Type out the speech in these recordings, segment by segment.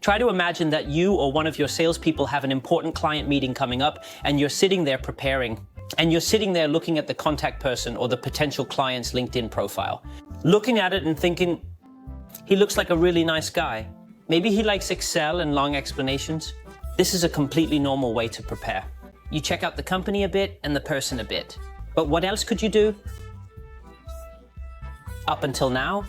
Try to imagine that you or one of your salespeople have an important client meeting coming up and you're sitting there preparing. And you're sitting there looking at the contact person or the potential client's LinkedIn profile. Looking at it and thinking, he looks like a really nice guy. Maybe he likes Excel and long explanations. This is a completely normal way to prepare. You check out the company a bit and the person a bit. But what else could you do? Up until now,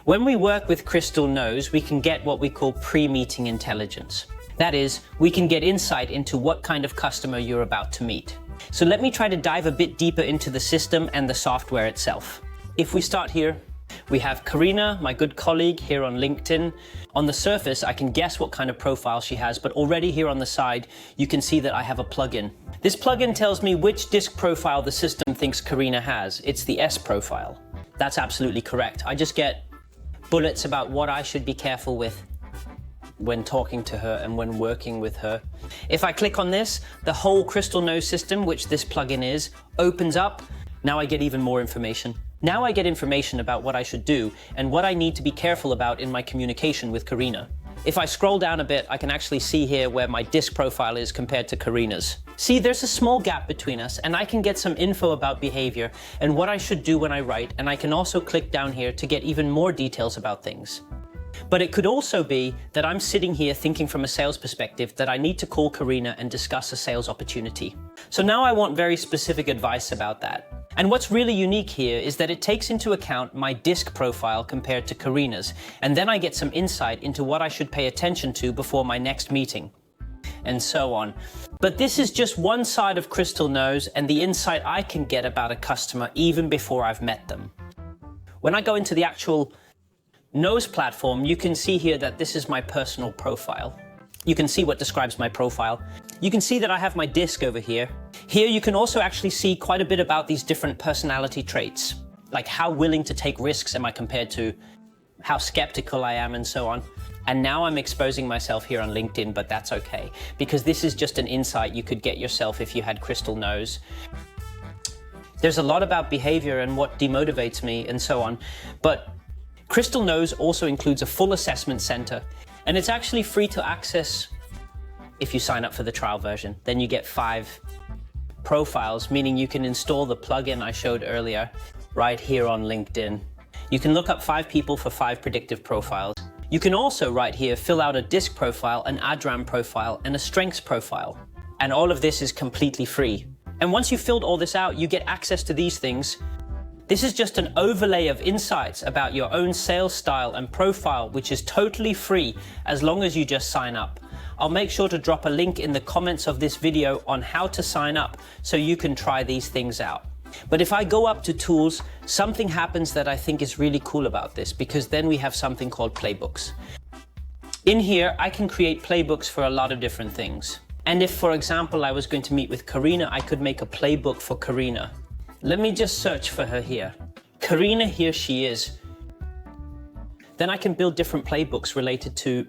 when we work with Crystal Knows, we can get what we call pre-meeting intelligence. That is, we can get insight into what kind of customer you're about to meet. So let me try to dive a bit deeper into the system and the software itself. If we start here, we have Karina, my good colleague here on LinkedIn. On the surface, I can guess what kind of profile she has, but already here on the side, you can see that I have a plugin. This plugin tells me which disk profile the system thinks Karina has. It's the S profile. That's absolutely correct. I just get bullets about what I should be careful with when talking to her and when working with her. If I click on this, the whole Crystal Knows system, which this plugin is, opens up. Now I get even more information. Now I get information about what I should do and what I need to be careful about in my communication with Karina. If I scroll down a bit, I can actually see here where my disk profile is compared to Karina's. See, there's a small gap between us, and I can get some info about behavior and what I should do when I write, and I can also click down here to get even more details about things. But it could also be that I'm sitting here thinking from a sales perspective that I need to call Karina and discuss a sales opportunity. So now I want very specific advice about that. And what's really unique here is that it takes into account my disk profile compared to Karina's, and then I get some insight into what I should pay attention to before my next meeting, and so on. But this is just one side of Crystal Knows and the insight I can get about a customer even before I've met them. When I go into the actual Knows platform, you can see here that this is my personal profile. You can see what describes my profile. You can see that I have my disk over here. Here you can also actually see quite a bit about these different personality traits, like how willing to take risks am I compared to how skeptical I am and so on. And now I'm exposing myself here on LinkedIn, but that's okay, because this is just an insight you could get yourself if you had Crystal Knows. There's a lot about behavior and what demotivates me and so on, but Crystal Knows also includes a full assessment center, and it's actually free to access if you sign up for the trial version. Then you get 5 profiles, meaning you can install the plugin I showed earlier right here on LinkedIn. You can look up 5 people for 5 predictive profiles. You can also right here fill out a disk profile, an ADRAM profile, and a strengths profile. And all of this is completely free. And once you've filled all this out, you get access to these things. This is just an overlay of insights about your own sales style and profile, which is totally free as long as you just sign up. I'll make sure to drop a link in the comments of this video on how to sign up so you can try these things out. But if I go up to tools, something happens that I think is really cool about this, because then we have something called Playbooks. In here, I can create playbooks for a lot of different things. And if, for example, I was going to meet with Karina, I could make a playbook for Karina. Let me just search for her here. Karina, here she is. Then I can build different playbooks related to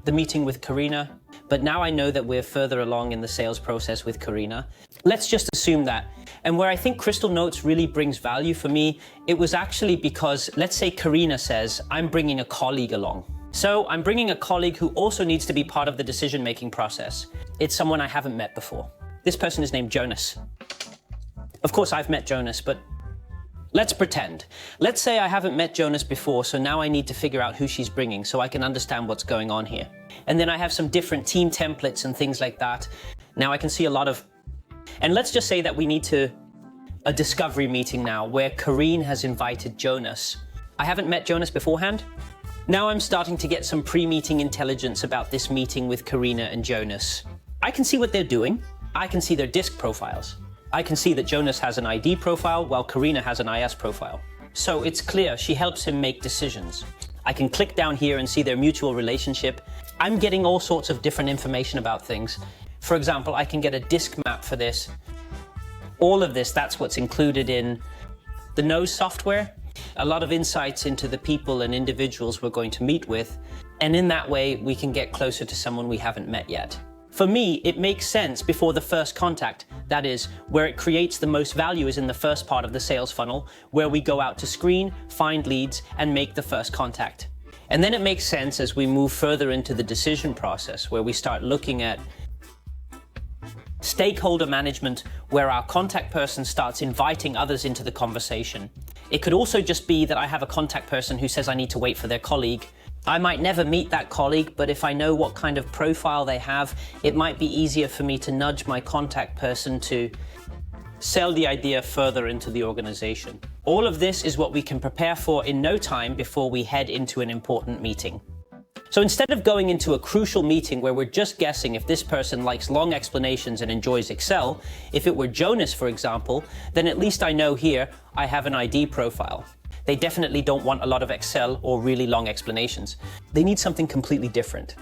the meeting with Karina. But now I know that we're further along in the sales process with Karina. Let's just assume that. And where I think Crystal Notes really brings value for me, it was actually because, let's say Karina says, I'm bringing a colleague along. So I'm bringing a colleague who also needs to be part of the decision-making process. It's someone I haven't met before. This person is named Jonas. Of course, I've met Jonas, but let's pretend. Let's say I haven't met Jonas before, so now I need to figure out who she's bringing so I can understand what's going on here. And then I have some different team templates and things like that. Now I can see a lot of... And let's just say that we need a discovery meeting now where Karine has invited Jonas. I haven't met Jonas beforehand. Now I'm starting to get some pre-meeting intelligence about this meeting with Karina and Jonas. I can see what they're doing. I can see their disk profiles. I can see that Jonas has an ID profile while Karina has an IS profile. So it's clear she helps him make decisions. I can click down here and see their mutual relationship. I'm getting all sorts of different information about things. For example, I can get a disk map for this. All of this, that's what's included in the Knows software. A lot of insights into the people and individuals we're going to meet with. And in that way, we can get closer to someone we haven't met yet. For me, it makes sense before the first contact. That is, where it creates the most value is in the first part of the sales funnel, where we go out to screen, find leads, and make the first contact. And then it makes sense as we move further into the decision process, where we start looking at stakeholder management, where our contact person starts inviting others into the conversation. It could also just be that I have a contact person who says I need to wait for their colleague. I might never meet that colleague, but if I know what kind of profile they have, it might be easier for me to nudge my contact person to sell the idea further into the organization. All of this is what we can prepare for in no time before we head into an important meeting. So instead of going into a crucial meeting where we're just guessing if this person likes long explanations and enjoys Excel, if it were Jonas, for example, then at least I know here I have an ID profile. They definitely don't want a lot of Excel or really long explanations. They need something completely different.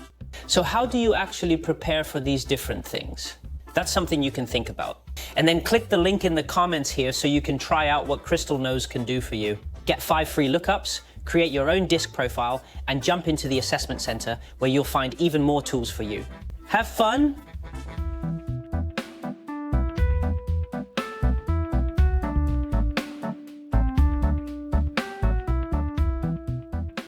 So how do you actually prepare for these different things? That's something you can think about. And then click the link in the comments here so you can try out what Crystal Knows can do for you. Get 5 free lookups, create your own DISC profile, and jump into the assessment center where you'll find even more tools for you. Have fun,